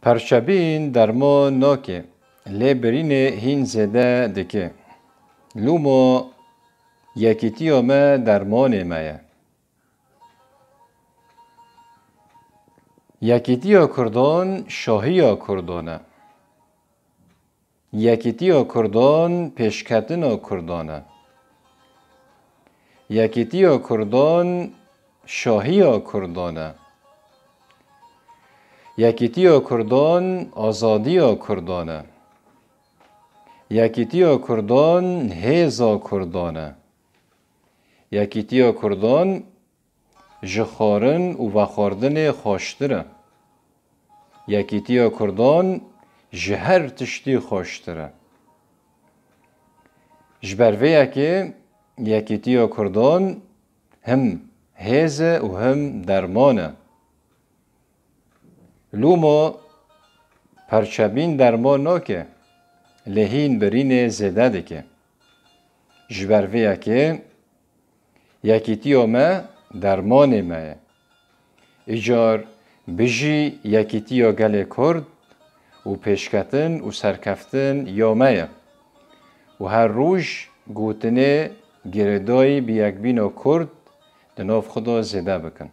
پرچبین درمان ناکه لبرین هین زده دکه لومو یکیتیو ما درمان مایه یکیتیو کردان شاهیو کردانه یکیتیو کردان پیشکتنو کردانه یکیتیو کردان شاهیو کردانه یکیتیو کردان آزادیو کردانه یکیتیو کردان هیزا کردانه یکیتیو کردان جخارن و وخاردن خوشتره یکیتیو کردان جهر تشتی خوشتره جبرویه که یکیتیو کردان هم هیزه و هم درمانه لومو پرچبین درمان ناکه لهین برین زده دکه جبرویه که یکیتیو ما درمان مایه ایجار بجی یکیتیو گل کرد و پیشکتن و سرکفتن یامه و هر روش گوتنه گردایی بیاکبین و کرد دناف خدا زده بکن